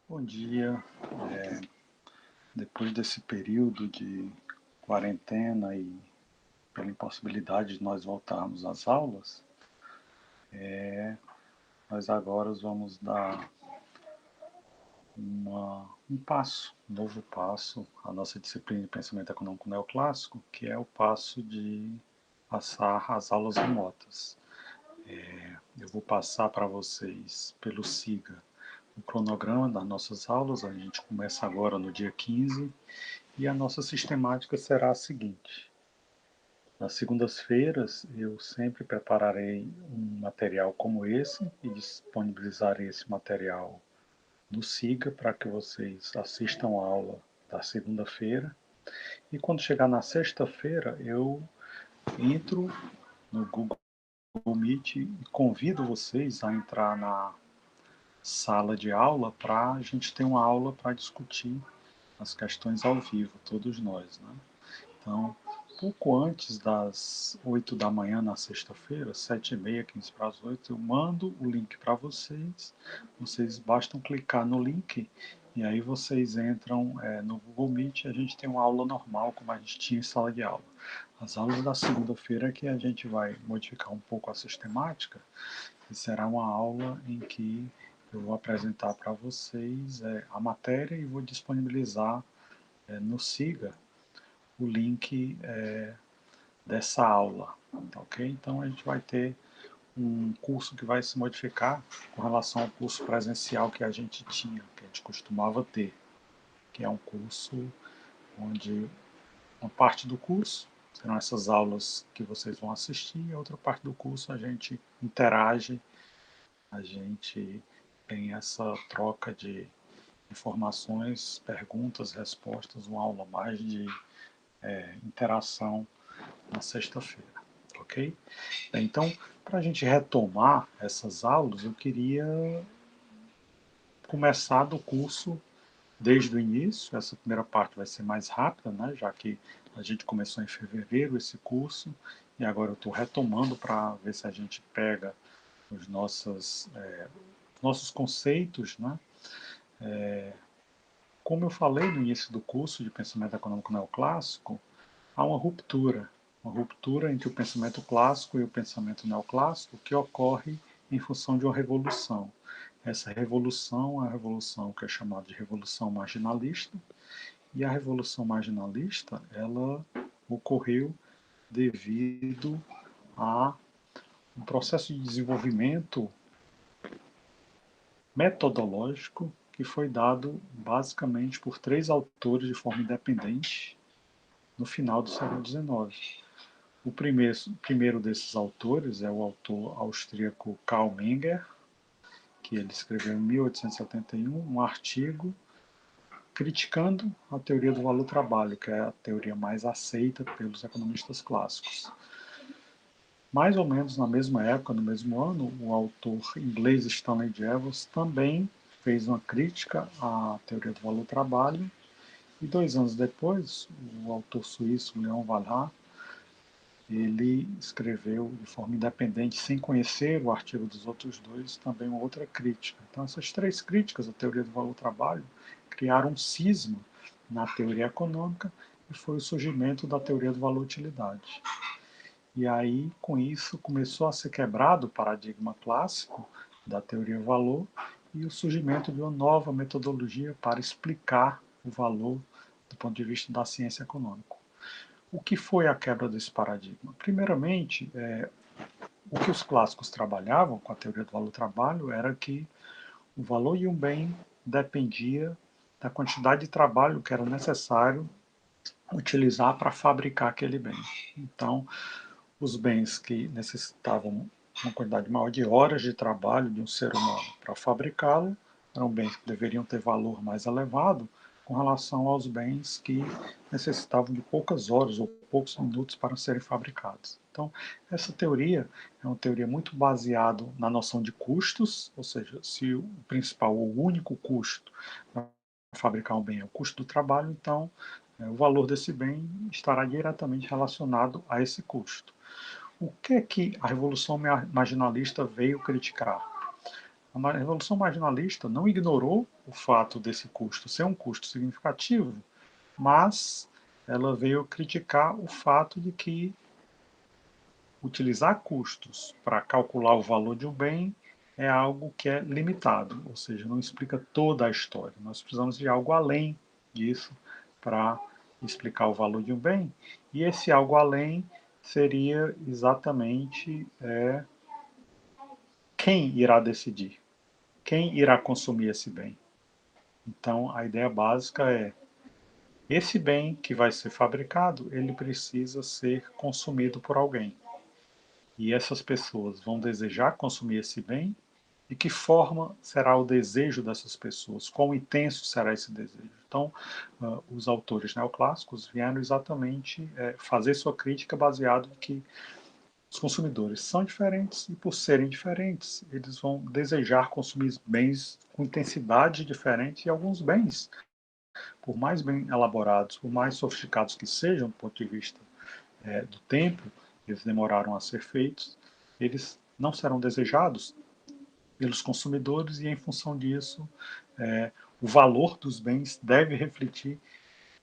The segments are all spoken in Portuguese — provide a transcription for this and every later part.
Bom dia. Depois desse período de quarentena e pela impossibilidade de nós voltarmos às aulas, nós agora vamos dar um novo passo à nossa disciplina de pensamento econômico neoclássico, que é o passo de passar às aulas remotas. Eu vou passar para vocês pelo SIGA o cronograma das nossas aulas. A gente começa agora no dia 15 e a nossa sistemática será a seguinte. Nas segundas-feiras, eu sempre prepararei um material como esse e disponibilizarei esse material no SIGA para que vocês assistam a aula da segunda-feira. E quando chegar na sexta-feira, eu entro no Google Meet e convido vocês a entrar na sala de aula para a gente ter uma aula para discutir as questões ao vivo, todos nós, né? Então, pouco antes das 8 da manhã na sexta-feira, 7h30, 15 para as 8, eu mando o link para vocês. Vocês bastam clicar no link e aí vocês entram no Google Meet e a gente tem uma aula normal, como a gente tinha em sala de aula. As aulas da segunda-feira é que a gente vai modificar um pouco a sistemática e será uma aula em que eu vou apresentar para vocês a matéria e vou disponibilizar no SIGA o link dessa aula, tá ok? Então a gente vai ter um curso que vai se modificar com relação ao curso presencial que a gente tinha, que a gente costumava ter, que é um curso onde uma parte do curso serão essas aulas que vocês vão assistir e a outra parte do curso a gente interage, a gente tem essa troca de informações, perguntas, respostas, uma aula mais de interação na sexta-feira, ok? Então, para a gente retomar essas aulas, eu queria começar do curso desde o início. Essa primeira parte vai ser mais rápida, né, já que a gente começou em fevereiro esse curso, e agora eu estou retomando para ver se a gente pega nossos conceitos, né? Como eu falei no início do curso de Pensamento Econômico Neoclássico, há uma ruptura entre o pensamento clássico e o pensamento neoclássico que ocorre em função de uma revolução. Essa revolução é a revolução que é chamada de revolução marginalista, e a revolução marginalista ela ocorreu devido a um processo de desenvolvimento metodológico que foi dado basicamente por três autores de forma independente no final do século XIX. O primeiro desses autores é o autor austríaco Karl Menger, que ele escreveu em 1871 um artigo criticando a teoria do valor-trabalho, que é a teoria mais aceita pelos economistas clássicos. Mais ou menos na mesma época, no mesmo ano, o autor inglês Stanley Jevons também fez uma crítica à teoria do valor-trabalho, e 2 anos depois, o autor suíço Leon Valras ele escreveu de forma independente, sem conhecer o artigo dos outros dois, também uma outra crítica. Então, essas três críticas à teoria do valor-trabalho criaram um cisma na teoria econômica e foi o surgimento da teoria do valor-utilidade. E aí, com isso, começou a ser quebrado o paradigma clássico da teoria do valor e o surgimento de uma nova metodologia para explicar o valor do ponto de vista da ciência econômica. O que foi a quebra desse paradigma? Primeiramente, o que os clássicos trabalhavam com a teoria do valor-trabalho era que o valor de um bem dependia da quantidade de trabalho que era necessário utilizar para fabricar aquele bem. Então, os bens que necessitavam uma quantidade maior de horas de trabalho de um ser humano para fabricá-lo eram bens que deveriam ter valor mais elevado com relação aos bens que necessitavam de poucas horas ou poucos minutos para serem fabricados. Então, essa teoria é uma teoria muito baseada na noção de custos, ou seja, se o principal ou o único custo para fabricar um bem é o custo do trabalho, então o valor desse bem estará diretamente relacionado a esse custo. O que é que a Revolução Marginalista veio criticar? A Revolução Marginalista não ignorou o fato desse custo ser um custo significativo, mas ela veio criticar o fato de que utilizar custos para calcular o valor de um bem é algo que é limitado, ou seja, não explica toda a história. Nós precisamos de algo além disso para explicar o valor de um bem, e esse algo além seria exatamente quem irá decidir, quem irá consumir esse bem. Então, a ideia básica é: esse bem que vai ser fabricado, ele precisa ser consumido por alguém. E essas pessoas vão desejar consumir esse bem? De que forma será o desejo dessas pessoas? Quão intenso será esse desejo? Então, os autores neoclássicos vieram exatamente fazer sua crítica baseado em que os consumidores são diferentes e, por serem diferentes, eles vão desejar consumir bens com intensidade diferente, e alguns bens, por mais bem elaborados, por mais sofisticados que sejam do ponto de vista do tempo, eles demoraram a ser feitos, eles não serão desejados pelos consumidores, e, em função disso, o valor dos bens deve refletir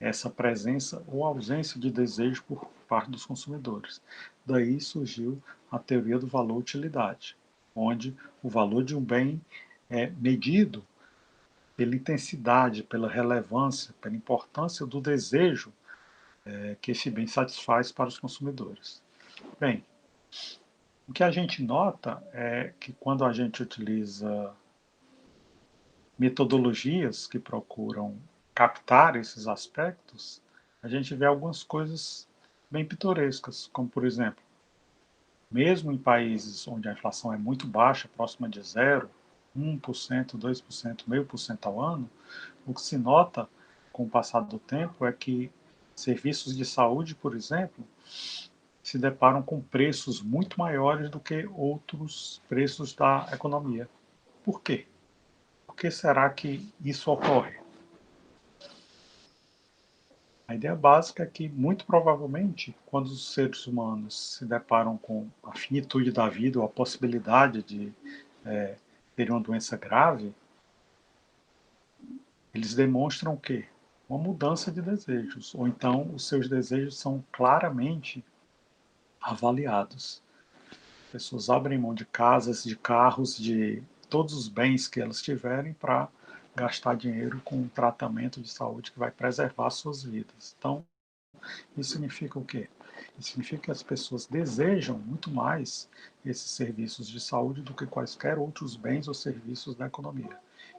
essa presença ou ausência de desejo por parte dos consumidores. Daí surgiu a teoria do valor-utilidade, onde o valor de um bem é medido pela intensidade, pela relevância, pela importância do desejo que esse bem satisfaz para os consumidores. Bem, o que a gente nota é que, quando a gente utiliza metodologias que procuram captar esses aspectos, a gente vê algumas coisas bem pitorescas, como, por exemplo, mesmo em países onde a inflação é muito baixa, próxima de zero, 1%, 2%, 0,5% ao ano, o que se nota com o passar do tempo é que serviços de saúde, por exemplo, se deparam com preços muito maiores do que outros preços da economia. Por quê? Por que será que isso ocorre? A ideia básica é que, muito provavelmente, quando os seres humanos se deparam com a finitude da vida ou a possibilidade de ter uma doença grave, eles demonstram o quê? Uma mudança de desejos, ou então os seus desejos são claramente avaliados. Pessoas abrem mão de casas, de carros, de todos os bens que elas tiverem para gastar dinheiro com um tratamento de saúde que vai preservar suas vidas. Então, isso significa o quê? Isso significa que as pessoas desejam muito mais esses serviços de saúde do que quaisquer outros bens ou serviços da economia.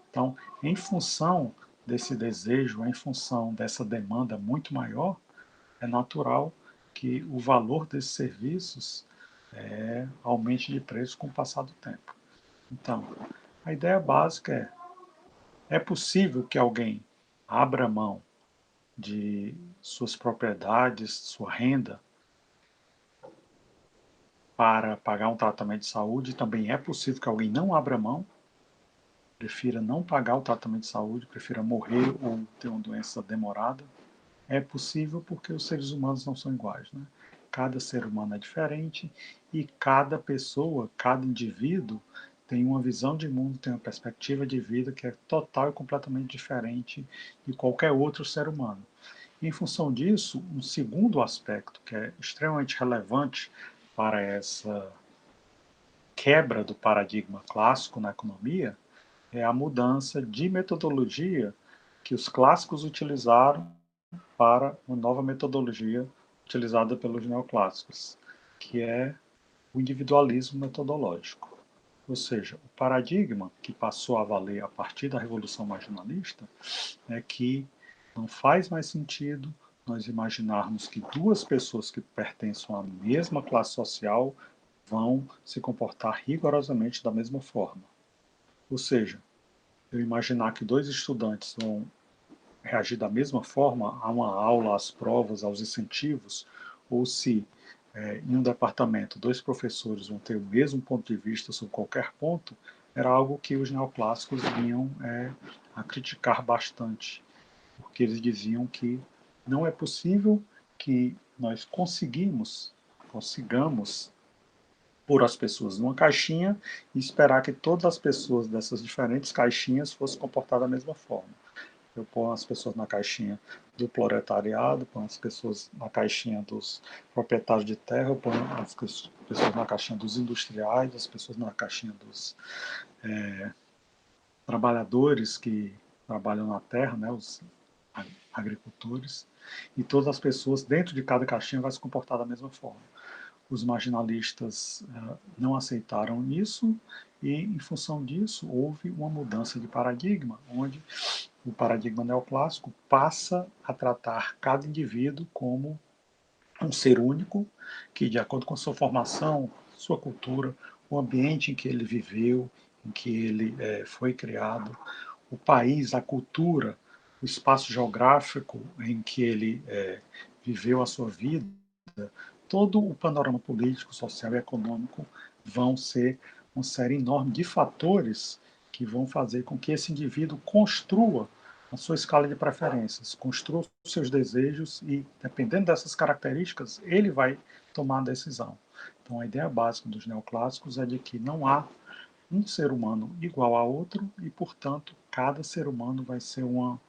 Então, em função desse desejo, em função dessa demanda muito maior, é natural que o valor desses serviços aumente de preço com o passar do tempo. Então, a ideia básica é possível que alguém abra mão de suas propriedades, sua renda, para pagar um tratamento de saúde? Também é possível que alguém não abra mão, prefira não pagar o tratamento de saúde, prefira morrer ou ter uma doença demorada? É possível, porque os seres humanos não são iguais, né? Cada ser humano é diferente, e cada pessoa, cada indivíduo tem uma visão de mundo, tem uma perspectiva de vida que é total e completamente diferente de qualquer outro ser humano. Em função disso, um segundo aspecto que é extremamente relevante para essa quebra do paradigma clássico na economia é a mudança de metodologia que os clássicos utilizaram para uma nova metodologia utilizada pelos neoclássicos, que é o individualismo metodológico. Ou seja, o paradigma que passou a valer a partir da Revolução Marginalista é que não faz mais sentido nós imaginarmos que duas pessoas que pertencem à mesma classe social vão se comportar rigorosamente da mesma forma. Ou seja, eu imaginar que dois estudantes vão reagir da mesma forma a uma aula, às provas, aos incentivos, ou se em um departamento dois professores vão ter o mesmo ponto de vista sobre qualquer ponto, era algo que os neoclássicos vinham a criticar bastante, porque eles diziam que não é possível que nós consigamos pôr as pessoas numa caixinha e esperar que todas as pessoas dessas diferentes caixinhas fossem comportar da mesma forma. Eu ponho as pessoas na caixinha do proletariado, ponho as pessoas na caixinha dos proprietários de terra, eu ponho as pessoas na caixinha dos industriais, as pessoas na caixinha dos trabalhadores que trabalham na terra, né, os agricultores, e todas as pessoas dentro de cada caixinha vai se comportar da mesma forma. Os marginalistas não aceitaram isso e, em função disso, houve uma mudança de paradigma, onde o paradigma neoclássico passa a tratar cada indivíduo como um ser único, que, de acordo com sua formação, sua cultura, o ambiente em que ele viveu, em que ele foi criado, o país, a cultura, o espaço geográfico em que ele viveu a sua vida, todo o panorama político, social e econômico vão ser uma série enorme de fatores que vão fazer com que esse indivíduo construa a sua escala de preferências, construa os seus desejos e, dependendo dessas características, ele vai tomar a decisão. Então, a ideia básica dos neoclássicos é de que não há um ser humano igual a outro e, portanto, cada ser humano vai ser uma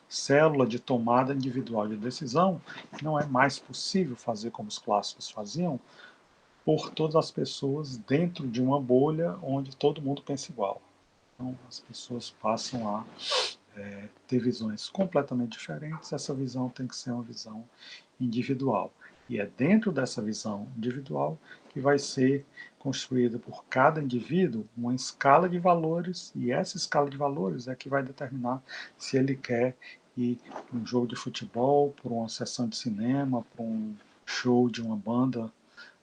célula de tomada individual de decisão. Não é mais possível fazer como os clássicos faziam, por todas as pessoas dentro de uma bolha onde todo mundo pensa igual. Então, as pessoas passam a ter visões completamente diferentes. Essa visão tem que ser uma visão individual. E é dentro dessa visão individual que vai ser construída por cada indivíduo uma escala de valores, e essa escala de valores é que vai determinar se ele quer ir para um jogo de futebol, para uma sessão de cinema, para um show de uma banda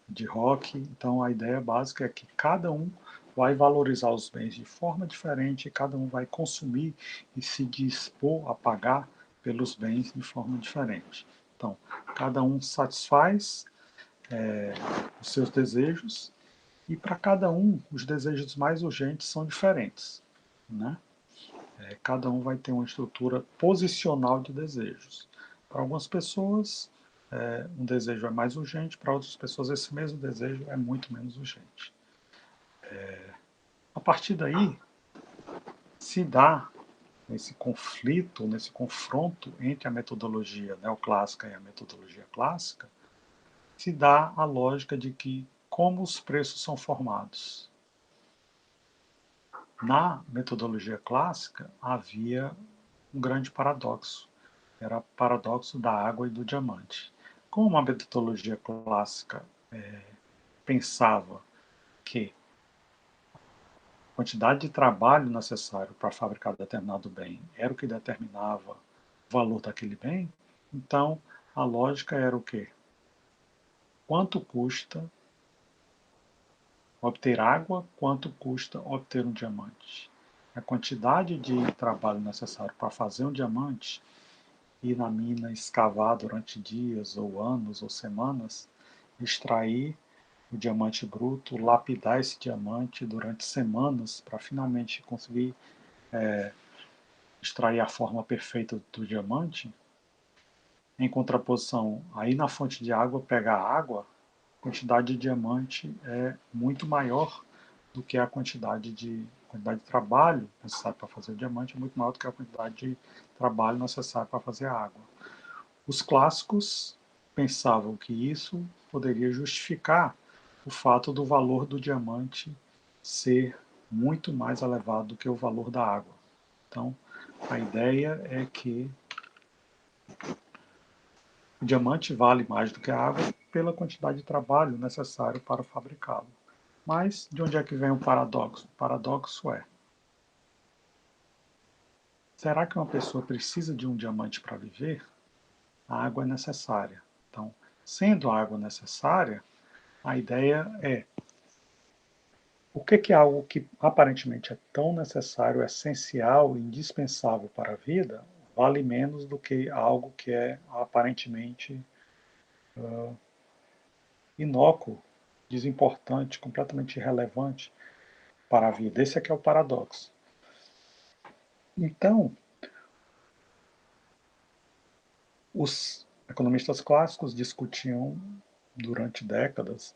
de rock. Então, a ideia básica é que cada um vai valorizar os bens de forma diferente, cada um vai consumir e se dispor a pagar pelos bens de forma diferente. Então, cada um satisfaz os seus desejos e para cada um os desejos mais urgentes são diferentes, né? Cada um vai ter uma estrutura posicional de desejos. Para algumas pessoas, um desejo é mais urgente, para outras pessoas, esse mesmo desejo é muito menos urgente. A partir daí, se dá nesse conflito, nesse confronto entre a metodologia neoclássica e a metodologia clássica, se dá a lógica de que como os preços são formados. Na metodologia clássica havia um grande paradoxo, era o paradoxo da água e do diamante. Como a metodologia clássica pensava que a quantidade de trabalho necessário para fabricar determinado bem era o que determinava o valor daquele bem, então a lógica era o quê? Quanto custa obter água, quanto custa obter um diamante? A quantidade de trabalho necessário para fazer um diamante, ir na mina, escavar durante dias ou anos ou semanas, extrair o diamante bruto, lapidar esse diamante durante semanas para finalmente conseguir extrair a forma perfeita do diamante. Em contraposição, aí na fonte de água, pegar água, a quantidade de diamante é muito maior do que a quantidade de trabalho necessário para fazer o diamante, é muito maior do que a quantidade de trabalho necessário para fazer a água. Os clássicos pensavam que isso poderia justificar o fato do valor do diamante ser muito mais elevado do que o valor da água. Então, a ideia é que o diamante vale mais do que a água pela quantidade de trabalho necessário para fabricá-lo. Mas de onde é que vem o paradoxo? O paradoxo é: será que uma pessoa precisa de um diamante para viver? A água é necessária. Então, sendo a água necessária, a ideia é: o que é algo que aparentemente é tão necessário, essencial, indispensável para a vida, vale menos do que algo que é aparentemente inócuo, desimportante, completamente irrelevante para a vida. Esse aqui é o paradoxo. Então, os economistas clássicos discutiam durante décadas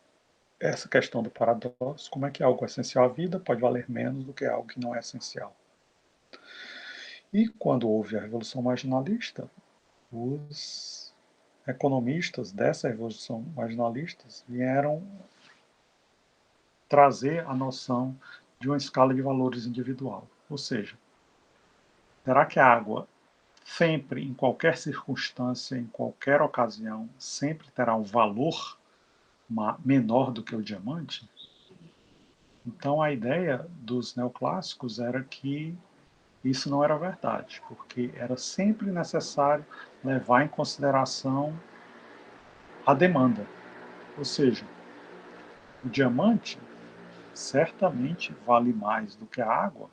essa questão do paradoxo, como é que algo essencial à vida pode valer menos do que algo que não é essencial. E quando houve a Revolução Marginalista, os economistas dessa Revolução Marginalista vieram trazer a noção de uma escala de valores individual. Ou seja, será que a água sempre, em qualquer circunstância, em qualquer ocasião, sempre terá um valor menor do que o diamante? Então a ideia dos neoclássicos era que isso não era verdade, porque era sempre necessário levar em consideração a demanda. Ou seja, o diamante certamente vale mais do que a água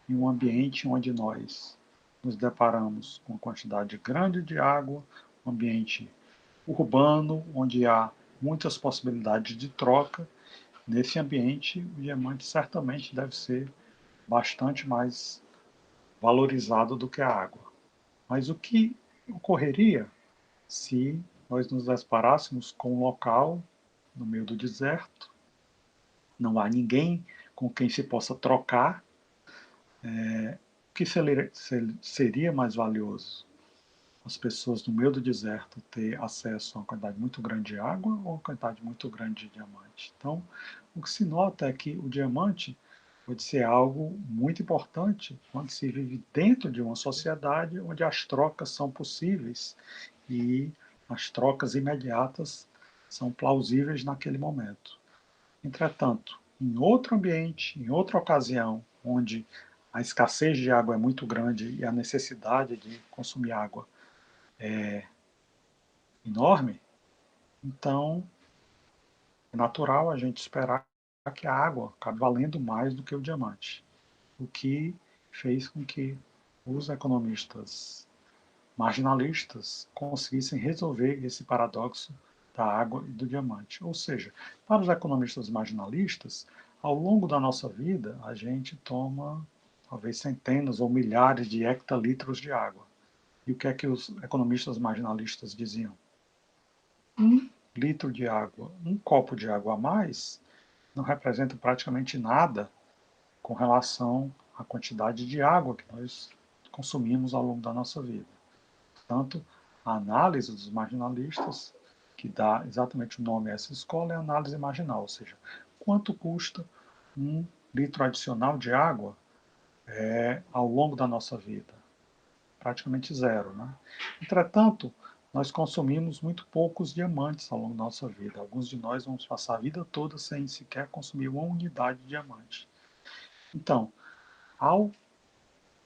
em um ambiente onde nós nos deparamos com uma quantidade grande de água, um ambiente urbano, onde há muitas possibilidades de troca. Nesse ambiente, o diamante certamente deve ser bastante mais valorizado do que a água. Mas o que ocorreria se nós nos deparássemos com um local no meio do deserto, não há ninguém com quem se possa trocar? O que seria mais valioso? As pessoas no meio do deserto ter acesso a uma quantidade muito grande de água ou uma quantidade muito grande de diamante? Então, o que se nota é que o diamante pode ser algo muito importante quando se vive dentro de uma sociedade onde as trocas são possíveis e as trocas imediatas são plausíveis naquele momento. Entretanto, em outro ambiente, em outra ocasião, onde a escassez de água é muito grande e a necessidade de consumir água é enorme, então é natural a gente esperar que a água acabe valendo mais do que o diamante, o que fez com que os economistas marginalistas conseguissem resolver esse paradoxo da água e do diamante. Ou seja, para os economistas marginalistas, ao longo da nossa vida, a gente toma talvez centenas ou milhares de hectolitros de água. E o que é que os economistas marginalistas diziam? Um litro de água, um copo de água a mais, não representa praticamente nada com relação à quantidade de água que nós consumimos ao longo da nossa vida. Portanto, a análise dos marginalistas, que dá exatamente o nome a essa escola, é a análise marginal, ou seja, quanto custa um litro adicional de água ao longo da nossa vida? Praticamente zero, né? Entretanto, nós consumimos muito poucos diamantes ao longo da nossa vida. Alguns de nós vamos passar a vida toda sem sequer consumir uma unidade de diamante. Então, ao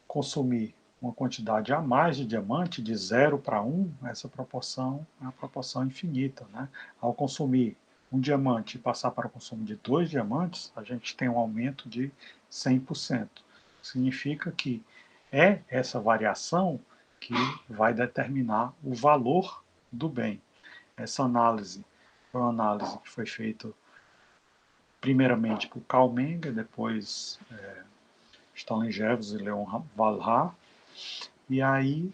consumir uma quantidade a mais de diamante, de 0 para 1, essa proporção é uma proporção infinita. Né? Ao consumir um diamante e passar para o consumo de 2 diamantes, a gente tem um aumento de 100%. Significa que é essa variação que vai determinar o valor do bem. Essa análise foi uma análise que foi feita primeiramente por Karl Menger, depois Stanley Jevons e Leon Walras. E aí,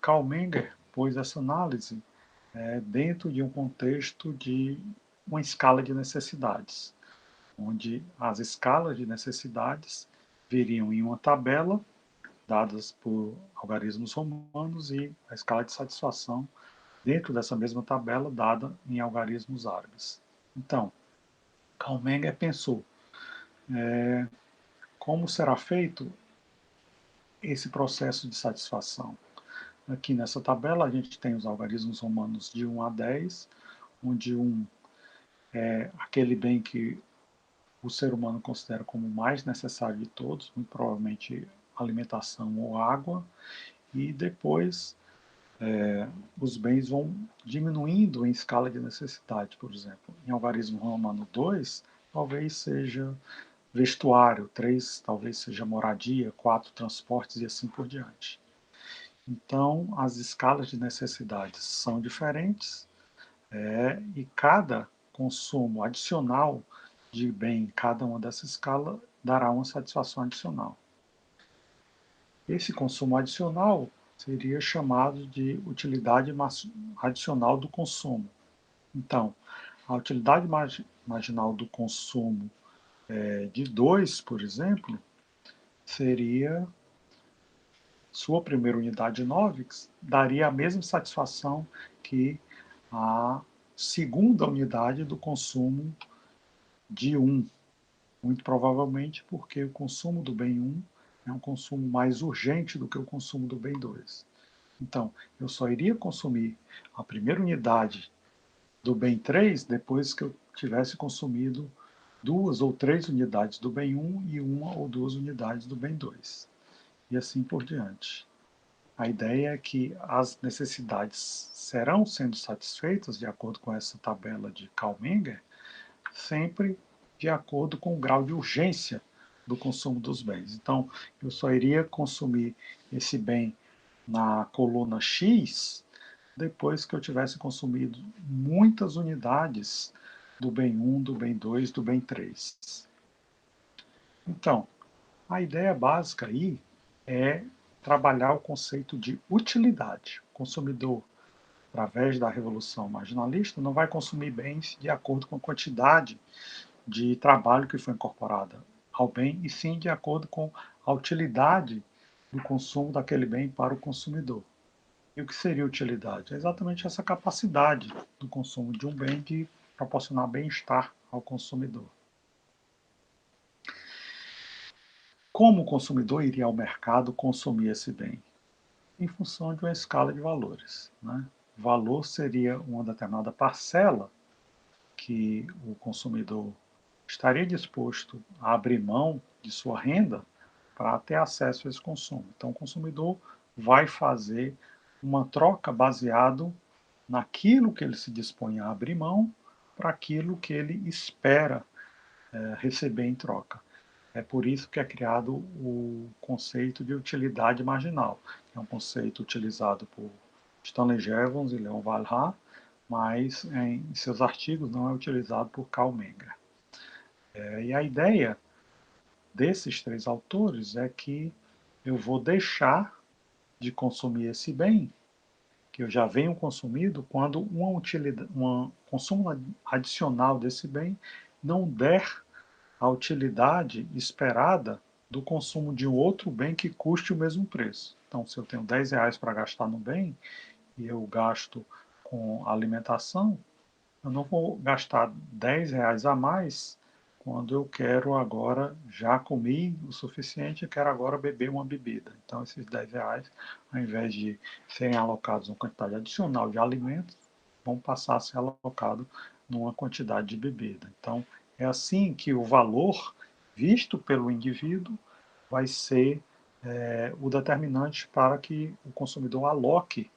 Karl Menger pôs essa análise dentro de um contexto de uma escala de necessidades, onde as escalas de necessidades viriam em uma tabela dadas por algarismos romanos e a escala de satisfação dentro dessa mesma tabela dada em algarismos árabes. Então, Karl Menger pensou como será feito esse processo de satisfação. Aqui nessa tabela a gente tem os algarismos romanos de 1 a 10, onde 1 é aquele bem que o ser humano considera como o mais necessário de todos, muito provavelmente alimentação ou água, e depois os bens vão diminuindo em escala de necessidade, por exemplo. Em algarismo romano 2, talvez seja vestuário, 3 talvez seja moradia, 4 transportes e assim por diante. Então, as escalas de necessidades são diferentes e cada consumo adicional de bem em cada uma dessas escalas dará uma satisfação adicional. Esse consumo adicional seria chamado de utilidade adicional do consumo. Então, A utilidade marginal do consumo de 2, por exemplo, seria sua primeira unidade 9, que daria a mesma satisfação que a segunda unidade do consumo de 1. Muito provavelmente porque o consumo do bem 1 é um consumo mais urgente do que o consumo do bem 2. Então, eu só iria consumir a primeira unidade do bem 3 depois que eu tivesse consumido 2 ou 3 unidades do bem 1 e 1 ou 2 unidades do bem 2. E assim por diante. A ideia é que as necessidades serão sendo satisfeitas, de acordo com essa tabela de Kalmenger, sempre de acordo com o grau de urgência do consumo dos bens. Então, eu só iria consumir esse bem na coluna X depois que eu tivesse consumido muitas unidades do bem 1, do bem 2, do bem 3. Então, a ideia básica aí é trabalhar o conceito de utilidade. O consumidor, através da revolução marginalista, não vai consumir bens de acordo com a quantidade de trabalho que foi incorporada ao bem, e sim de acordo com a utilidade do consumo daquele bem para o consumidor. E o que seria utilidade? É exatamente essa capacidade do consumo de um bem de proporcionar bem-estar ao consumidor. Como o consumidor iria ao mercado consumir esse bem? Em função de uma escala de valores. Né? Valor seria uma determinada parcela que o consumidor estaria disposto a abrir mão de sua renda para ter acesso a esse consumo. Então, o consumidor vai fazer uma troca baseado naquilo que ele se dispõe a abrir mão para aquilo que ele espera receber em troca. É por isso que é criado o conceito de utilidade marginal, que é um conceito utilizado por Stanley Jevons e Leon Walras, mas em seus artigos não é utilizado por Karl Menger. E a ideia desses três autores é que eu vou deixar de consumir esse bem que eu já venho consumindo quando um consumo adicional desse bem não der a utilidade esperada do consumo de um outro bem que custe o mesmo preço. Então, se eu tenho R$10 para gastar no bem e eu gasto com alimentação, eu não vou gastar R$10 a mais quando eu quero agora, já comi o suficiente, eu quero agora beber uma bebida. Então, esses R$10, ao invés de serem alocados uma quantidade adicional de alimentos, vão passar a ser alocados numa quantidade de bebida. Então, é assim que o valor visto pelo indivíduo vai ser o determinante para que o consumidor aloque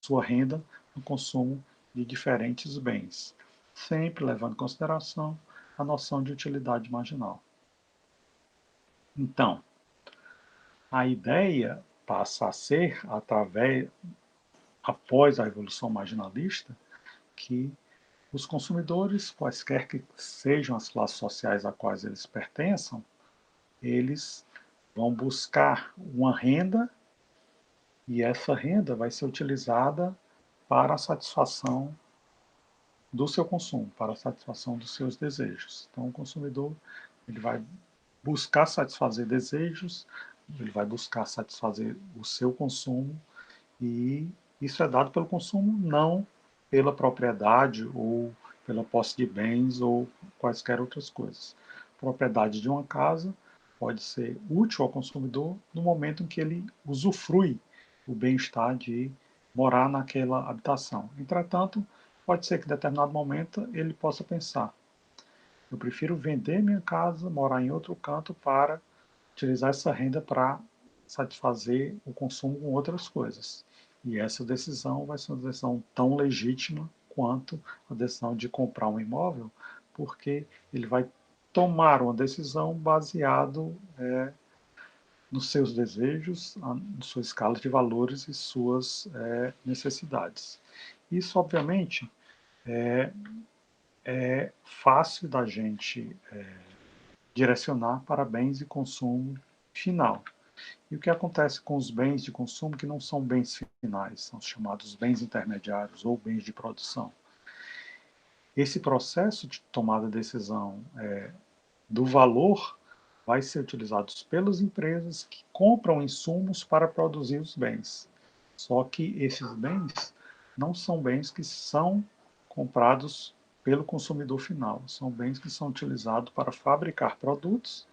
sua renda no consumo de diferentes bens, sempre levando em consideração a noção de utilidade marginal. Então, a ideia passa a ser, após a Revolução Marginalista, que os consumidores, quaisquer que sejam as classes sociais a quais eles pertençam, eles vão buscar uma renda e essa renda vai ser utilizada para a satisfação do seu consumo, para a satisfação dos seus desejos. Então, o consumidor ele vai buscar satisfazer desejos, ele vai buscar satisfazer o seu consumo, e isso é dado pelo consumo, não pela propriedade ou pela posse de bens ou quaisquer outras coisas. Propriedade de uma casa pode ser útil ao consumidor no momento em que ele usufrui o bem-estar de morar naquela habitação. Entretanto, pode ser que em determinado momento ele possa pensar: eu prefiro vender minha casa, morar em outro canto para utilizar essa renda para satisfazer o consumo com outras coisas. E essa decisão vai ser uma decisão tão legítima quanto a decisão de comprar um imóvel, porque ele vai tomar uma decisão baseado nos seus desejos, na sua escala de valores e suas necessidades. Isso, obviamente, é fácil da gente direcionar para bens de consumo final. E o que acontece com os bens de consumo que não são bens finais, são chamados bens intermediários ou bens de produção? Esse processo de tomada de decisão do valor vai ser utilizado pelas empresas que compram insumos para produzir os bens. Só que esses bens não são bens que são comprados pelo consumidor final, são bens que são utilizados para fabricar produtos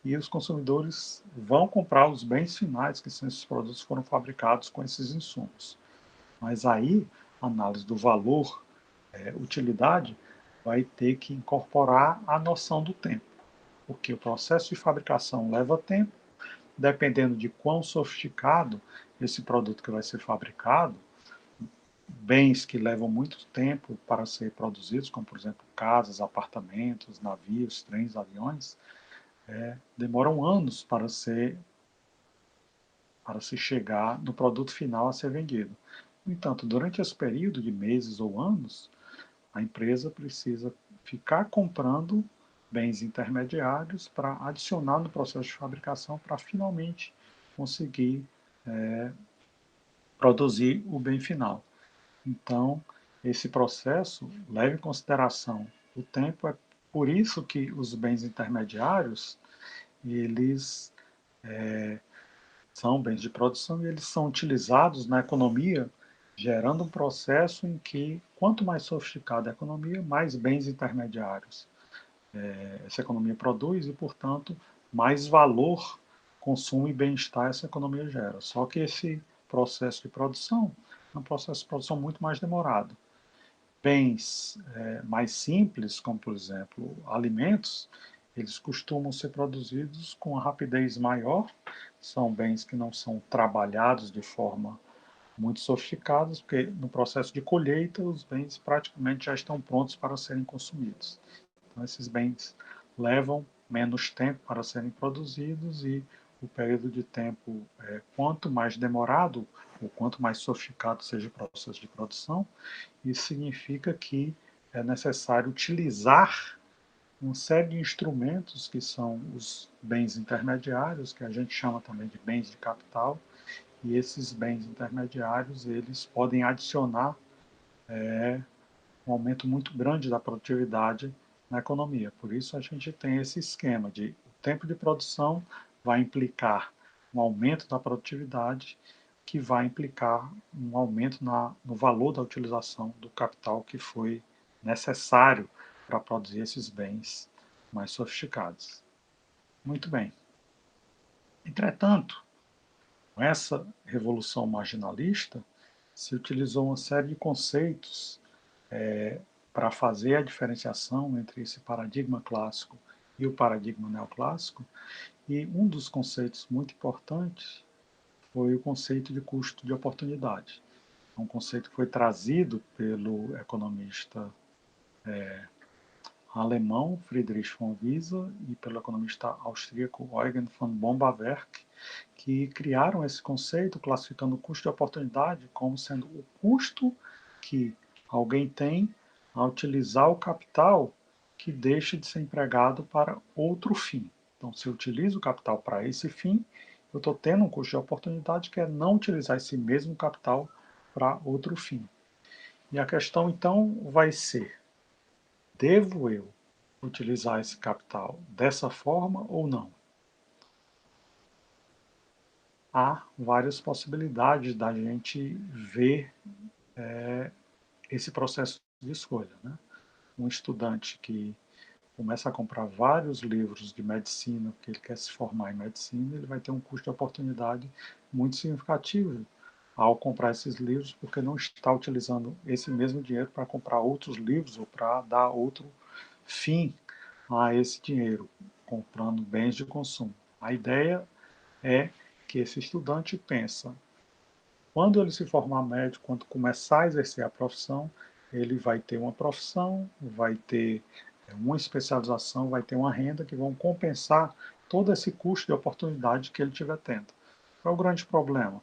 e os consumidores vão comprar os bens finais, que são esses produtos que foram fabricados com esses insumos. Mas aí, a análise do valor, utilidade, vai ter que incorporar a noção do tempo, porque o processo de fabricação leva tempo, dependendo de quão sofisticado esse produto que vai ser fabricado, bens que levam muito tempo para ser produzidos, como por exemplo casas, apartamentos, navios, trens, aviões, demoram anos para se chegar no produto final a ser vendido. No entanto, durante esse período de meses ou anos, a empresa precisa ficar comprando bens intermediários para adicionar no processo de fabricação para finalmente conseguir produzir o bem final. Então, esse processo leva em consideração o tempo, é por isso que os bens intermediários, eles são bens de produção e eles são utilizados na economia, gerando um processo em que, quanto mais sofisticada a economia, mais bens intermediários essa economia produz e, portanto, mais valor, consumo e bem-estar essa economia gera. Só que esse processo de produção é um processo de produção muito mais demorado. Bens mais simples, como por exemplo alimentos, eles costumam ser produzidos com uma rapidez maior, são bens que não são trabalhados de forma muito sofisticada, porque no processo de colheita os bens praticamente já estão prontos para serem consumidos. Então, esses bens levam menos tempo para serem produzidos e o período de tempo, quanto mais demorado ou quanto mais sofisticado seja o processo de produção, isso significa que é necessário utilizar uma série de instrumentos que são os bens intermediários, que a gente chama também de bens de capital, e esses bens intermediários eles podem adicionar um aumento muito grande da produtividade na economia. Por isso a gente tem esse esquema de o tempo de produção vai implicar um aumento da produtividade, que vai implicar um aumento no valor da utilização do capital que foi necessário para produzir esses bens mais sofisticados. Muito bem. Entretanto, com essa revolução marginalista, se utilizou uma série de conceitos para fazer a diferenciação entre esse paradigma clássico e o paradigma neoclássico, e um dos conceitos muito importantes foi o conceito de custo de oportunidade. É um conceito que foi trazido pelo economista alemão Friedrich von Wieser e pelo economista austríaco Eugen von Bombawerk, que criaram esse conceito classificando o custo de oportunidade como sendo o custo que alguém tem a utilizar o capital que deixa de ser empregado para outro fim. Então, se eu utilizo o capital para esse fim, eu estou tendo um custo de oportunidade que é não utilizar esse mesmo capital para outro fim. E a questão, então, vai ser: devo eu utilizar esse capital dessa forma ou não? Há várias possibilidades da gente ver esse processo de escolha. Né? Um estudante que começa a comprar vários livros de medicina, porque ele quer se formar em medicina, ele vai ter um custo de oportunidade muito significativo ao comprar esses livros, porque não está utilizando esse mesmo dinheiro para comprar outros livros ou para dar outro fim a esse dinheiro, comprando bens de consumo. A ideia é que esse estudante pensa, quando ele se formar médico, quando começar a exercer a profissão, ele vai ter uma profissão, vai ter uma especialização, vai ter uma renda que vão compensar todo esse custo de oportunidade que ele estiver tendo. Qual é o grande problema?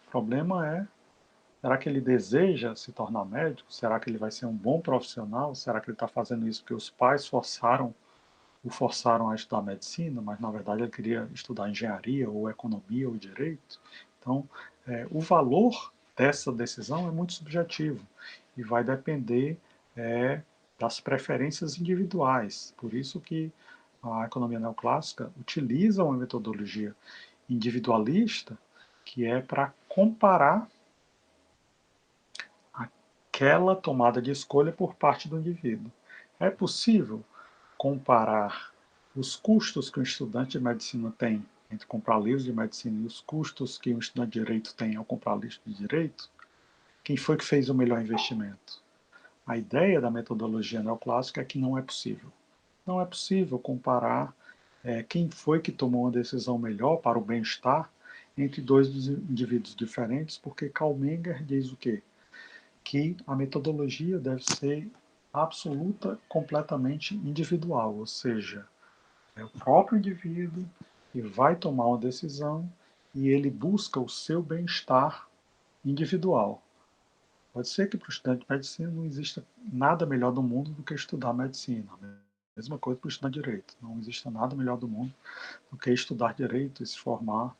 O problema é, será que ele deseja se tornar médico? Será que ele vai ser um bom profissional? Será que ele está fazendo isso porque os pais o forçaram a estudar medicina, mas na verdade ele queria estudar engenharia ou economia ou direito? Então, o valor dessa decisão é muito subjetivo e vai depender é das preferências individuais. Por isso que a economia neoclássica utiliza uma metodologia individualista, que é para comparar aquela tomada de escolha por parte do indivíduo. É possível comparar os custos que um estudante de medicina tem entre comprar livros de medicina e os custos que um estudante de direito tem ao comprar livros de direito? Quem foi que fez o melhor investimento? A ideia da metodologia neoclássica é que não é possível. Não é possível comparar quem foi que tomou uma decisão melhor para o bem-estar entre dois indivíduos diferentes, porque Karl Menger diz o quê? Que a metodologia deve ser absoluta, completamente individual, ou seja, é o próprio indivíduo que vai tomar uma decisão e ele busca o seu bem-estar individual. Pode ser que para o estudante de medicina não exista nada melhor do mundo do que estudar medicina. A mesma coisa para o estudante de direito. Não existe nada melhor do mundo do que estudar direito e se formar,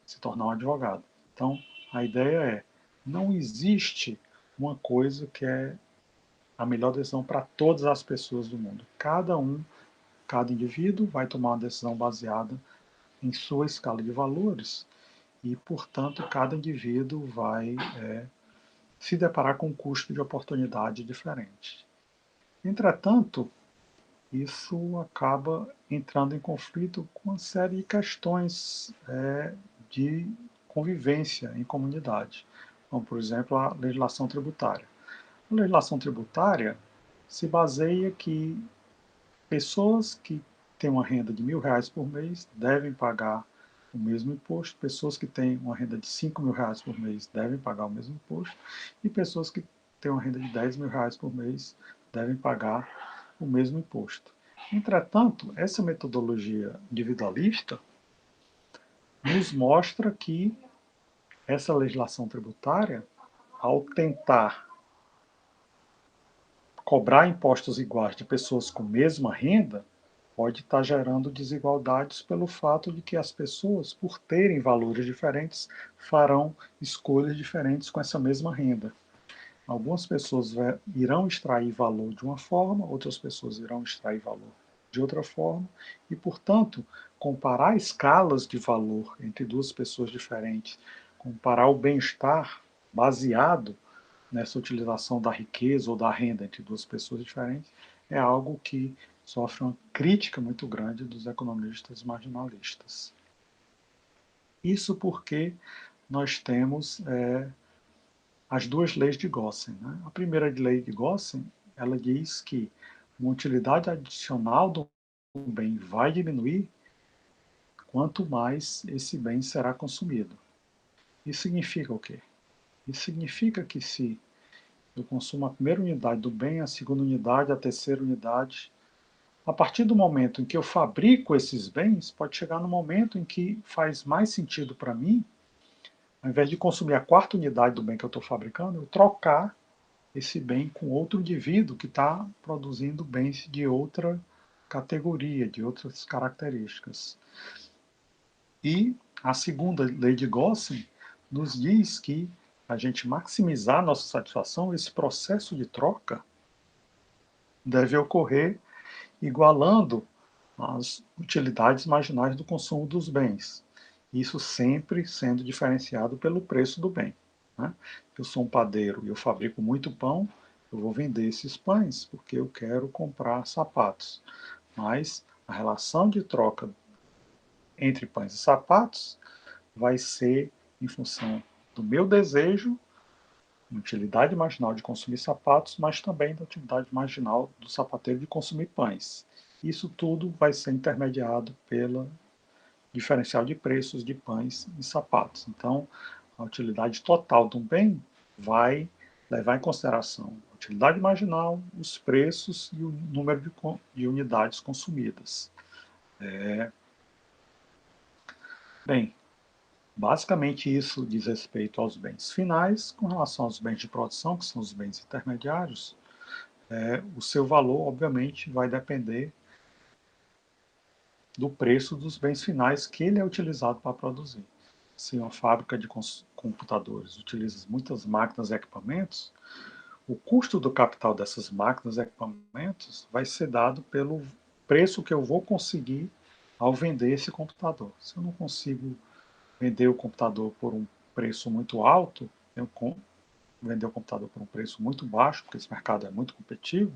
se tornar um advogado. Então, a ideia é, não existe uma coisa que é a melhor decisão para todas as pessoas do mundo. Cada indivíduo vai tomar uma decisão baseada em sua escala de valores e, portanto, cada indivíduo vai se deparar com um custo de oportunidade diferente. Entretanto, isso acaba entrando em conflito com uma série de questões de convivência em comunidade, como, por exemplo, a legislação tributária. A legislação tributária se baseia que pessoas que têm uma renda de R$ 1.000 por mês devem pagar o mesmo imposto, pessoas que têm uma renda de R$ 5.000 por mês devem pagar o mesmo imposto, e pessoas que têm uma renda de R$ 10.000 por mês devem pagar o mesmo imposto. Entretanto, essa metodologia individualista nos mostra que essa legislação tributária, ao tentar cobrar impostos iguais de pessoas com mesma renda, pode estar gerando desigualdades pelo fato de que as pessoas, por terem valores diferentes, farão escolhas diferentes com essa mesma renda. Algumas pessoas irão extrair valor de uma forma, outras pessoas irão extrair valor de outra forma, e, portanto, comparar escalas de valor entre duas pessoas diferentes, comparar o bem-estar baseado nessa utilização da riqueza ou da renda entre duas pessoas diferentes, é algo que sofre uma crítica muito grande dos economistas marginalistas. Isso porque nós temos as duas leis de Gossen. Né? A primeira lei de Gossen, ela diz que uma utilidade adicional do bem vai diminuir quanto mais esse bem será consumido. Isso significa o quê? Isso significa que se eu consumo a primeira unidade do bem, a segunda unidade, a terceira unidade, a partir do momento em que eu fabrico esses bens, pode chegar no momento em que faz mais sentido para mim, ao invés de consumir a quarta unidade do bem que eu estou fabricando, eu trocar esse bem com outro indivíduo que está produzindo bens de outra categoria, de outras características. E a segunda lei de Gossen nos diz que a gente maximizar a nossa satisfação, esse processo de troca deve ocorrer igualando as utilidades marginais do consumo dos bens. Isso sempre sendo diferenciado pelo preço do bem. Né? Eu sou um padeiro e eu fabrico muito pão, eu vou vender esses pães porque eu quero comprar sapatos. Mas a relação de troca entre pães e sapatos vai ser em função do meu desejo, utilidade marginal de consumir sapatos, mas também da utilidade marginal do sapateiro de consumir pães. Isso tudo vai ser intermediado pela diferencial de preços de pães e sapatos. Então, a utilidade total de um bem vai levar em consideração a utilidade marginal, os preços e o número de unidades consumidas. Bem, basicamente isso diz respeito aos bens finais. Com relação aos bens de produção, que são os bens intermediários, o seu valor, obviamente, vai depender do preço dos bens finais que ele é utilizado para produzir. Se uma fábrica de computadores utiliza muitas máquinas e equipamentos, O custo do capital dessas máquinas e equipamentos vai ser dado pelo preço que eu vou conseguir ao vender esse computador. Se eu não consigo vender o computador por um preço muito alto, eu vender o computador por um preço muito baixo, porque esse mercado é muito competitivo,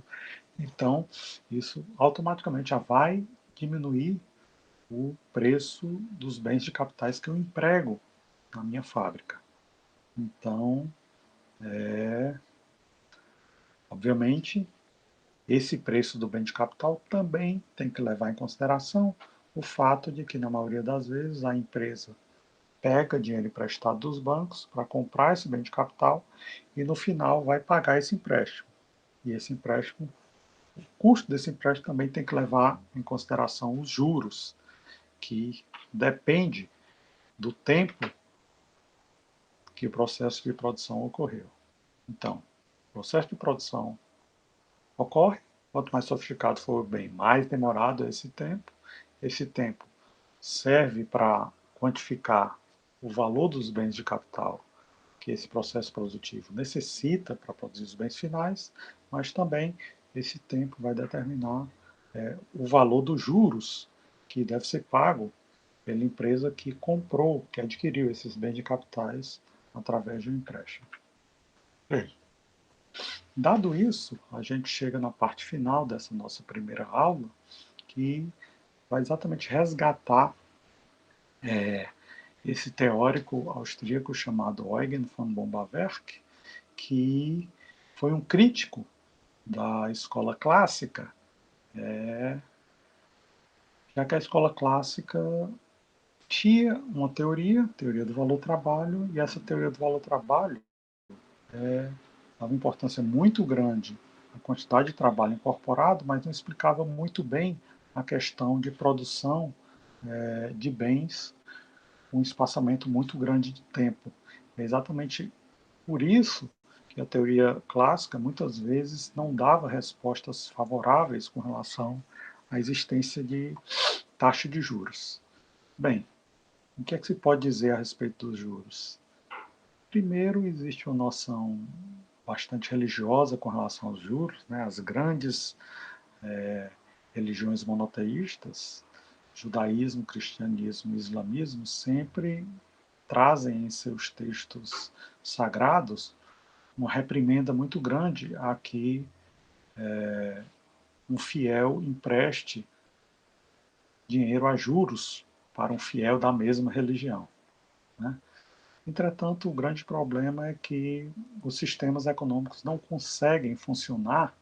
então isso automaticamente já vai diminuir o preço dos bens de capitais que eu emprego na minha fábrica. Então, obviamente, esse preço do bem de capital também tem que levar em consideração o fato de que, na maioria das vezes, a empresa pega dinheiro emprestado dos bancos para comprar esse bem de capital e, no final, vai pagar esse empréstimo. E esse empréstimo, o custo desse empréstimo também tem que levar em consideração os juros, que depende do tempo que o processo de produção ocorreu. Então, o processo de produção ocorre, quanto mais sofisticado for o bem, mais demorado é esse tempo. Esse tempo serve para quantificar o valor dos bens de capital que esse processo produtivo necessita para produzir os bens finais, mas também esse tempo vai determinar o valor dos juros que deve ser pago pela empresa que comprou, que adquiriu esses bens de capitais através de um empréstimo. Bem, dado isso, a gente chega na parte final dessa nossa primeira aula, que vai exatamente resgatar esse teórico austríaco chamado Eugen von Bombawerk, que foi um crítico da escola clássica, já que a escola clássica tinha uma teoria do valor-trabalho, e essa teoria do valor-trabalho dava importância muito grande à quantidade de trabalho incorporado, mas não explicava muito bem a questão de produção de bens com um espaçamento muito grande de tempo. É exatamente por isso que a teoria clássica muitas vezes não dava respostas favoráveis com relação à existência de taxa de juros. Bem, o que é que se pode dizer a respeito dos juros? Primeiro, existe uma noção bastante religiosa com relação aos juros, né? As grandes religiões monoteístas, judaísmo, cristianismo e islamismo, sempre trazem em seus textos sagrados uma reprimenda muito grande a que um fiel empreste dinheiro a juros para um fiel da mesma religião, né? Entretanto, o grande problema é que os sistemas econômicos não conseguem funcionar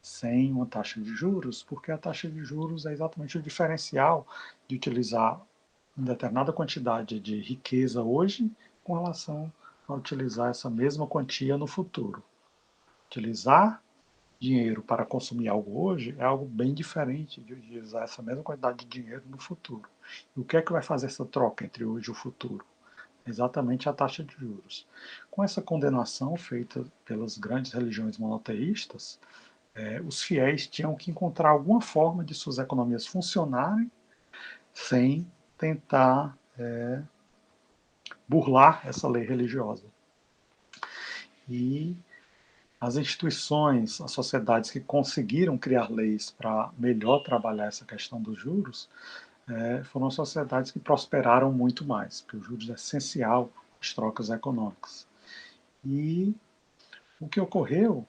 sem uma taxa de juros, porque a taxa de juros é exatamente o diferencial de utilizar uma determinada quantidade de riqueza hoje com relação a utilizar essa mesma quantia no futuro. Utilizar dinheiro para consumir algo hoje é algo bem diferente de utilizar essa mesma quantidade de dinheiro no futuro. E o que é que vai fazer essa troca entre hoje e o futuro? Exatamente a taxa de juros. Com essa condenação feita pelas grandes religiões monoteístas, os fiéis tinham que encontrar alguma forma de suas economias funcionarem sem tentar burlar essa lei religiosa. E as instituições, as sociedades que conseguiram criar leis para melhor trabalhar essa questão dos juros, foram sociedades que prosperaram muito mais, porque o juros é essencial às trocas econômicas. E o que ocorreu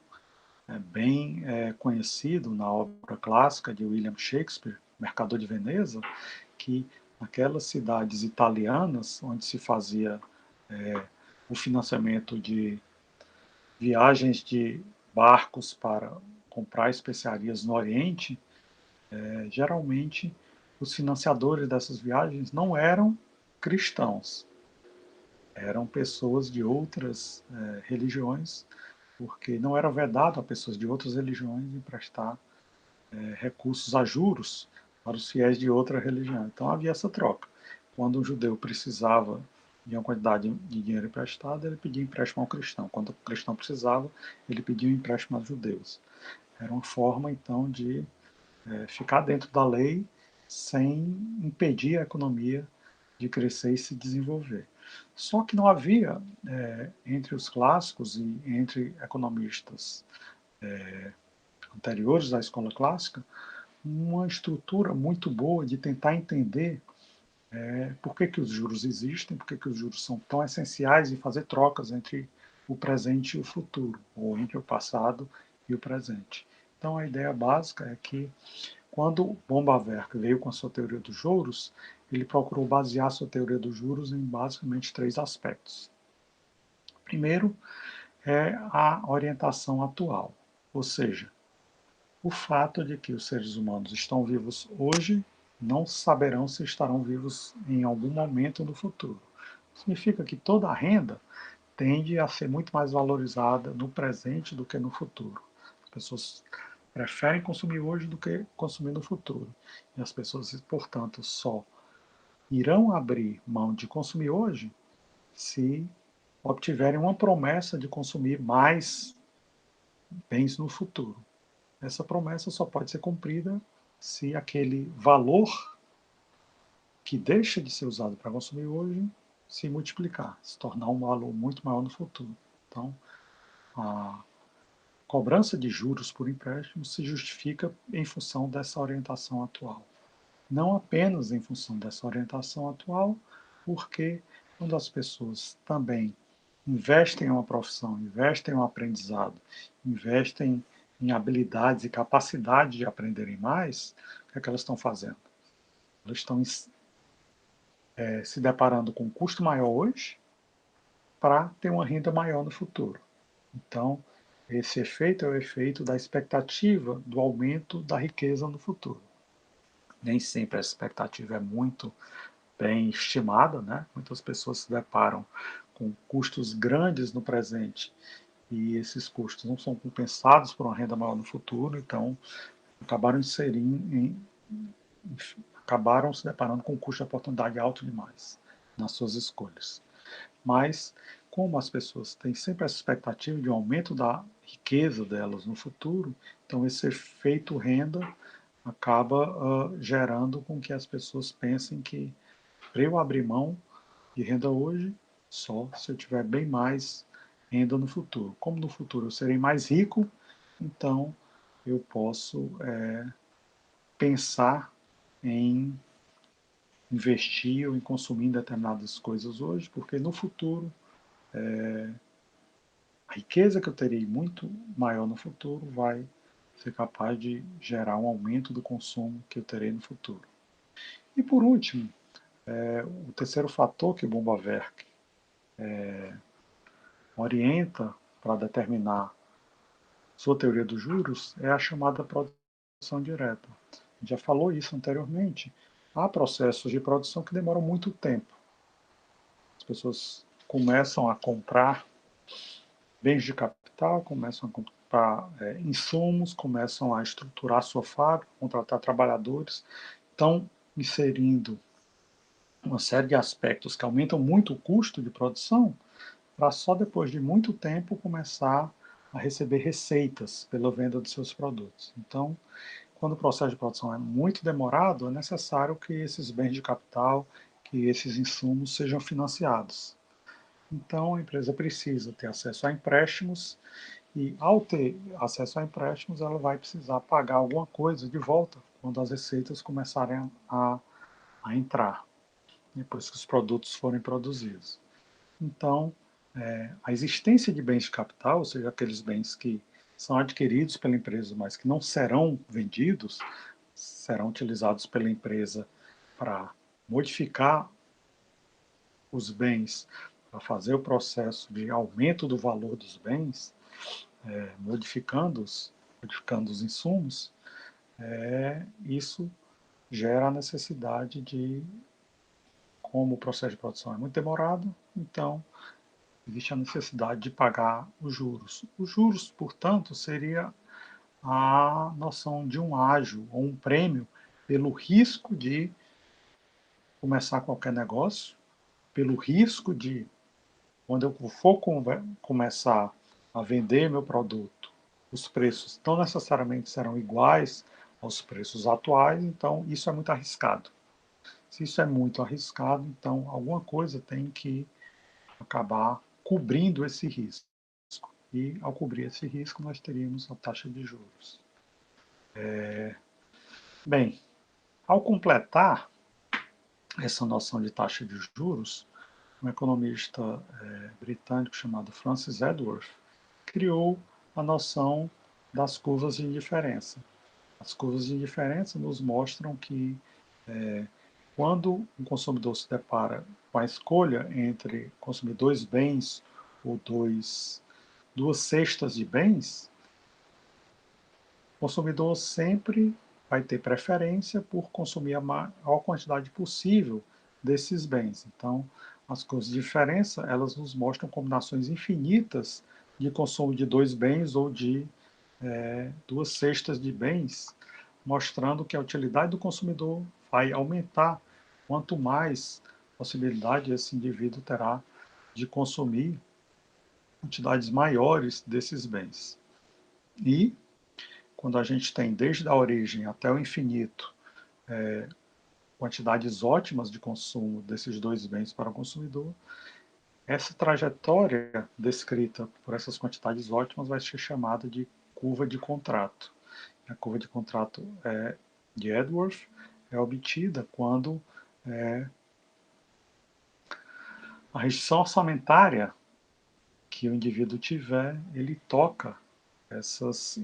é bem conhecido na obra clássica de William Shakespeare, Mercador de Veneza, que aquelas cidades italianas onde se fazia o financiamento de viagens de barcos para comprar especiarias no Oriente, geralmente os financiadores dessas viagens não eram cristãos, eram pessoas de outras religiões, porque não era vedado a pessoas de outras religiões emprestar recursos a juros para os fiéis de outra religião. Então havia essa troca. Quando um judeu precisava de uma quantidade de dinheiro emprestado, ele pedia empréstimo ao cristão. Quando o cristão precisava, ele pedia um empréstimo aos judeus. Era uma forma, então, de ficar dentro da lei sem impedir a economia de crescer e se desenvolver. Só que não havia, entre os clássicos e entre economistas anteriores à escola clássica, uma estrutura muito boa de tentar entender por que os juros existem, por que os juros são tão essenciais em fazer trocas entre o presente e o futuro, ou entre o passado e o presente. Então, a ideia básica é que, quando Bombaverk veio com a sua teoria dos juros, ele procurou basear sua teoria dos juros em basicamente três aspectos. Primeiro é a orientação atual, ou seja, o fato de que os seres humanos estão vivos hoje não saberão se estarão vivos em algum momento no futuro. Significa que toda a renda tende a ser muito mais valorizada no presente do que no futuro. As pessoas preferem consumir hoje do que consumir no futuro. E as pessoas, portanto, só irão abrir mão de consumir hoje se obtiverem uma promessa de consumir mais bens no futuro. Essa promessa só pode ser cumprida se aquele valor que deixa de ser usado para consumir hoje se multiplicar, se tornar um valor muito maior no futuro. Então, a cobrança de juros por empréstimo se justifica em função dessa orientação atual. Não apenas em função dessa orientação atual, porque quando as pessoas também investem em uma profissão, investem em um aprendizado, investem em habilidades e capacidade de aprenderem mais, o que é que elas estão fazendo? Elas estão se deparando com um custo maior hoje para ter uma renda maior no futuro. Então, esse efeito é o efeito da expectativa do aumento da riqueza no futuro. Nem sempre essa expectativa é muito bem estimada, né? Muitas pessoas se deparam com custos grandes no presente e esses custos não são compensados por uma renda maior no futuro, então acabaram se deparando com um custo de oportunidade alto demais nas suas escolhas. Mas, como as pessoas têm sempre essa expectativa de um aumento da riqueza delas no futuro, então esse efeito renda acaba gerando com que as pessoas pensem que, para eu abrir mão de renda hoje, só se eu tiver bem mais renda no futuro. Como no futuro eu serei mais rico, então eu posso pensar em investir ou em consumir determinadas coisas hoje, porque no futuro a riqueza que eu terei muito maior no futuro vai ser capaz de gerar um aumento do consumo que eu terei no futuro. E por último, o terceiro fator que Bombaverk orienta para determinar sua teoria dos juros é a chamada produção direta. A gente já falou isso anteriormente. Há processos de produção que demoram muito tempo. As pessoas começam a comprar bens de capital, começam a comprar insumos, começam a estruturar sua fábrica, contratar trabalhadores, estão inserindo uma série de aspectos que aumentam muito o custo de produção, para só depois de muito tempo começar a receber receitas pela venda de seus produtos. Então, quando o processo de produção é muito demorado, é necessário que esses bens de capital, que esses insumos sejam financiados. Então, a empresa precisa ter acesso a empréstimos e, ao ter acesso a empréstimos, ela vai precisar pagar alguma coisa de volta quando as receitas começarem a entrar, depois que os produtos forem produzidos. Então, a existência de bens de capital, ou seja, aqueles bens que são adquiridos pela empresa, mas que não serão vendidos, serão utilizados pela empresa para modificar os bens, para fazer o processo de aumento do valor dos bens, modificando os insumos, isso gera a necessidade de, como o processo de produção é muito demorado, então existe a necessidade de pagar os juros. Os juros, portanto, seria a noção de um ágio ou um prêmio pelo risco de começar qualquer negócio, pelo risco de, quando eu for começar a vender meu produto, os preços não necessariamente serão iguais aos preços atuais, então isso é muito arriscado. Se isso é muito arriscado, então alguma coisa tem que acabar cobrindo esse risco. E, ao cobrir esse risco, nós teríamos a taxa de juros. Bem, ao completar essa noção de taxa de juros, um economista britânico chamado Francis Edworth criou a noção das curvas de indiferença. As curvas de indiferença nos mostram que quando um consumidor se depara com a escolha entre consumir dois bens ou duas cestas de bens, o consumidor sempre vai ter preferência por consumir a maior quantidade possível desses bens. Então, as curvas de diferença, elas nos mostram combinações infinitas de consumo de dois bens ou de duas cestas de bens, mostrando que a utilidade do consumidor vai aumentar quanto mais possibilidade esse indivíduo terá de consumir quantidades maiores desses bens. E, quando a gente tem desde a origem até o infinito quantidades ótimas de consumo desses dois bens para o consumidor, essa trajetória descrita por essas quantidades ótimas vai ser chamada de curva de contrato. A curva de contrato de Edworth é obtida quando a restrição orçamentária que o indivíduo tiver, ele toca essas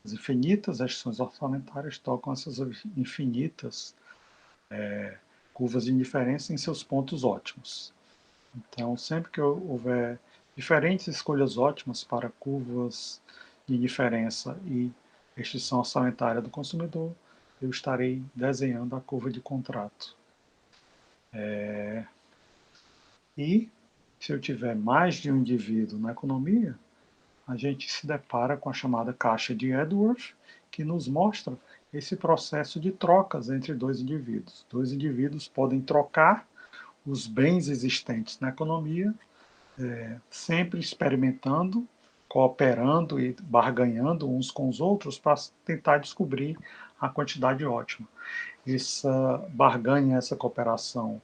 as infinitas restrições orçamentárias tocam essas infinitas curvas de indiferença em seus pontos ótimos. Então, sempre que houver diferentes escolhas ótimas para curvas de indiferença e restrição orçamentária do consumidor, eu estarei desenhando a curva de contrato. E, se eu tiver mais de um indivíduo na economia, a gente se depara com a chamada caixa de Edworth, que nos mostra esse processo de trocas entre dois indivíduos. Dois indivíduos podem trocar os bens existentes na economia, sempre experimentando, cooperando e barganhando uns com os outros para tentar descobrir a quantidade ótima. Essa barganha, essa cooperação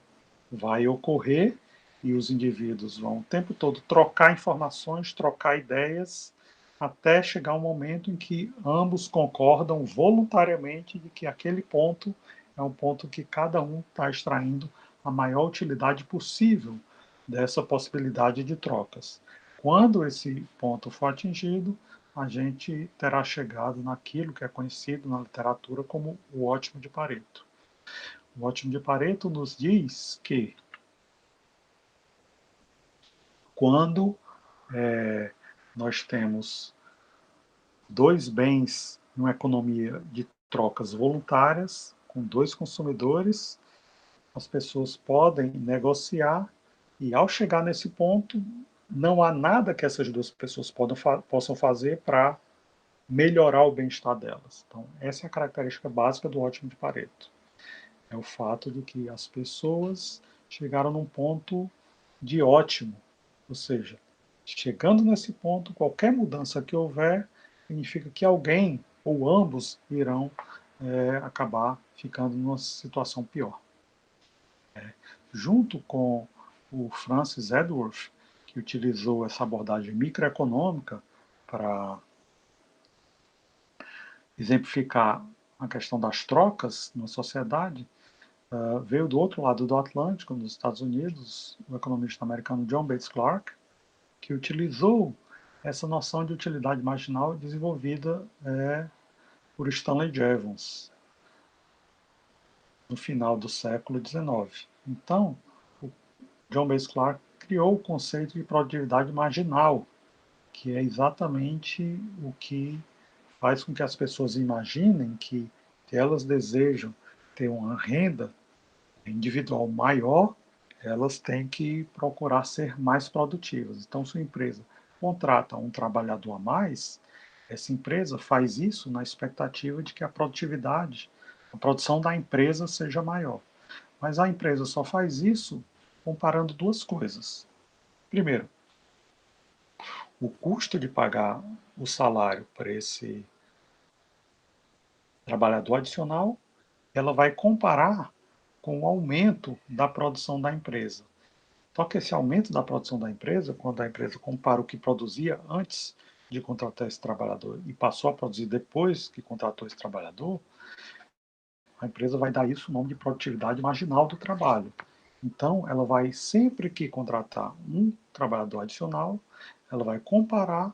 vai ocorrer e os indivíduos vão o tempo todo trocar informações, trocar ideias, até chegar um momento em que ambos concordam voluntariamente de que aquele ponto é um ponto que cada um está extraindo a maior utilidade possível dessa possibilidade de trocas. Quando esse ponto for atingido, a gente terá chegado naquilo que é conhecido na literatura como o ótimo de Pareto. O ótimo de Pareto nos diz que quando nós temos dois bens em uma economia de trocas voluntárias, com dois consumidores, as pessoas podem negociar e, ao chegar nesse ponto, não há nada que essas duas pessoas possam fazer para melhorar o bem-estar delas. Então, essa é a característica básica do ótimo de Pareto. É o fato de que as pessoas chegaram num ponto de ótimo, ou seja, chegando nesse ponto, qualquer mudança que houver significa que alguém ou ambos irão acabar ficando numa situação pior. Junto com o Francis Edworth, que utilizou essa abordagem microeconômica para exemplificar a questão das trocas na sociedade, veio do outro lado do Atlântico, nos Estados Unidos, o economista americano John Bates Clark, que utilizou essa noção de utilidade marginal desenvolvida por Stanley Jevons no final do século XIX. Então, o John Bates Clark criou o conceito de produtividade marginal, que é exatamente o que faz com que as pessoas imaginem que, se elas desejam ter uma renda individual maior, elas têm que procurar ser mais produtivas. Então, se a empresa contrata um trabalhador a mais, essa empresa faz isso na expectativa de que a produtividade, a produção da empresa seja maior. Mas a empresa só faz isso comparando duas coisas. Primeiro, o custo de pagar o salário para esse trabalhador adicional, ela vai comparar com o aumento da produção da empresa. Só que esse aumento da produção da empresa, quando a empresa compara o que produzia antes de contratar esse trabalhador e passou a produzir depois que contratou esse trabalhador, a empresa vai dar isso o nome de produtividade marginal do trabalho. Então, ela vai, sempre que contratar um trabalhador adicional, ela vai comparar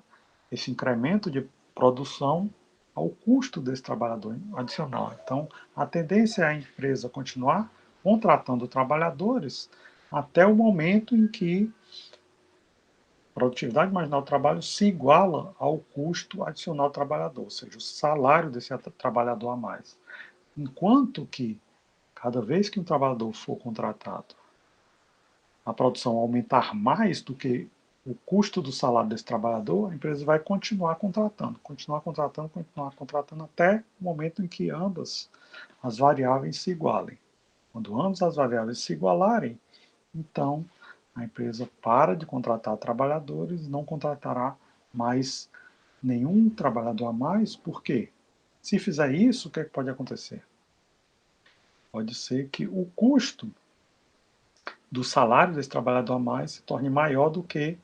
esse incremento de produção ao custo desse trabalhador adicional. Então, a tendência é a empresa continuar contratando trabalhadores até o momento em que a produtividade marginal do trabalho se iguala ao custo adicional do trabalhador, ou seja, o salário desse trabalhador a mais. Enquanto que, cada vez que um trabalhador for contratado, a produção aumentar mais do que o custo do salário desse trabalhador, a empresa vai continuar contratando, até o momento em que ambas as variáveis se igualem. Quando ambas as variáveis se igualarem, então a empresa para de contratar trabalhadores, não contratará mais nenhum trabalhador a mais, por quê? Se fizer isso, o que, é que pode acontecer? Pode ser que o custo do salário desse trabalhador a mais se torne maior do que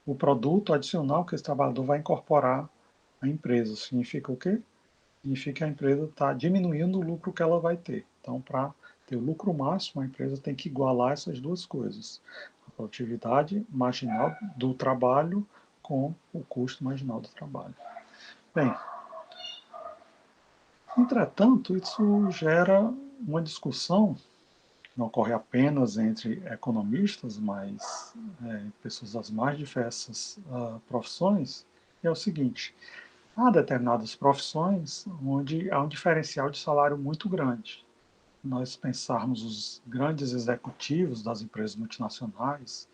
o produto adicional que esse trabalhador vai incorporar à empresa. Significa o quê? Significa que a empresa está diminuindo o lucro que ela vai ter. Então, para ter o lucro máximo, a empresa tem que igualar essas duas coisas. A produtividade marginal do trabalho com o custo marginal do trabalho. Bem, entretanto, isso gera uma discussão, não ocorre apenas entre economistas, mas pessoas das mais diversas profissões, é o seguinte: há determinadas profissões onde há um diferencial de salário muito grande. Nós pensarmos os grandes executivos das empresas multinacionais,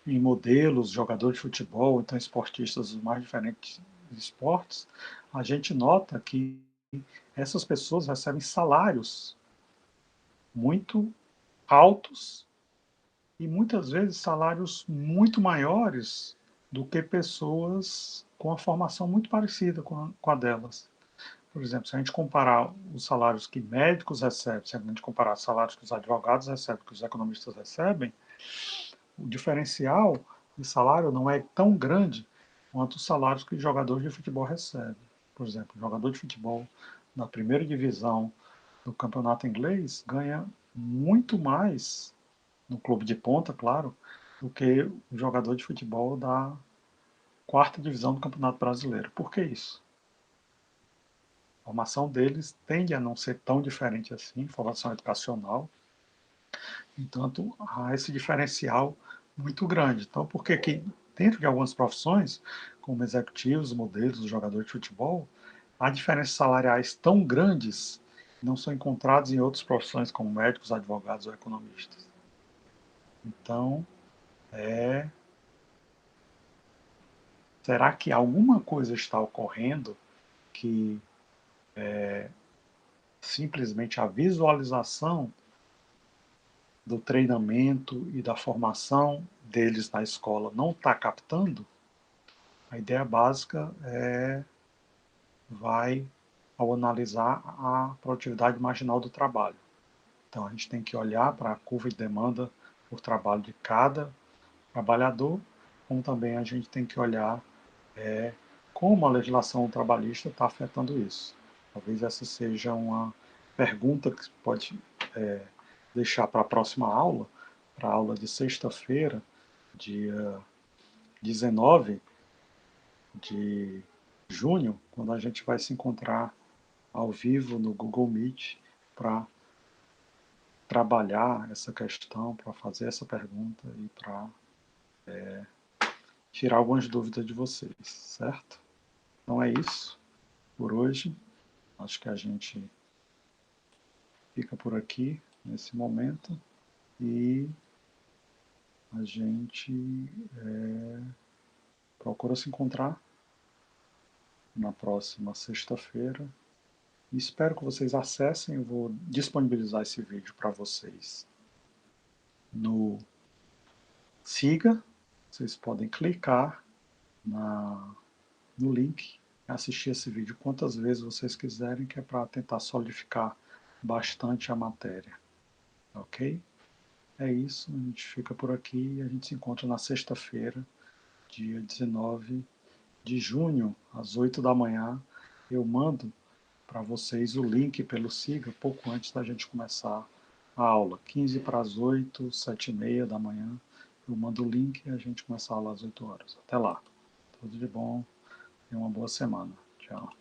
em modelos, jogadores de futebol, então esportistas dos mais diferentes esportes, a gente nota que essas pessoas recebem salários muito altos e muitas vezes salários muito maiores do que pessoas com a formação muito parecida com a delas. Por exemplo, se a gente comparar os salários que médicos recebem, se a gente comparar os salários que os advogados recebem, que os economistas recebem, o diferencial de salário não é tão grande quanto os salários que os jogadores de futebol recebem. Por exemplo, um jogador de futebol na primeira divisão do campeonato inglês ganha muito mais, no clube de ponta, claro, do que o jogador de futebol da quarta divisão do Campeonato Brasileiro. Por que isso? A formação deles tende a não ser tão diferente assim, formação educacional, entanto, há esse diferencial muito grande. Então, por que que dentro de algumas profissões, como executivos, modelos, jogadores de futebol, há diferenças salariais tão grandes que não são encontradas em outras profissões, como médicos, advogados ou economistas? Então, será que alguma coisa está ocorrendo que simplesmente a visualização do treinamento e da formação deles na escola não está captando? A ideia básica vai ao analisar a produtividade marginal do trabalho. Então, a gente tem que olhar para a curva de demanda por trabalho de cada trabalhador, como também a gente tem que olhar como a legislação trabalhista está afetando isso. Talvez essa seja uma pergunta que pode deixar para a próxima aula, para a aula de sexta-feira, dia 19 de junho, quando a gente vai se encontrar ao vivo no Google Meet para trabalhar essa questão, para fazer essa pergunta e para tirar algumas dúvidas de vocês, certo? Então é isso por hoje. Acho que a gente fica por aqui nesse momento e a gente procura se encontrar na próxima sexta-feira. E espero que vocês acessem. Eu vou disponibilizar esse vídeo para vocês no Siga. Vocês podem clicar no link e assistir esse vídeo quantas vezes vocês quiserem, que é para tentar solidificar bastante a matéria. Ok? é isso, a gente fica por aqui e a gente se encontra na sexta-feira, dia 19 de junho, às 8 da manhã. Eu mando para vocês o link pelo Siga pouco antes da gente começar a aula. 15 para as 8, 7h30 da manhã. Eu mando o link e a gente começa a aula às 8 horas. Até lá. Tudo de bom e uma boa semana. Tchau.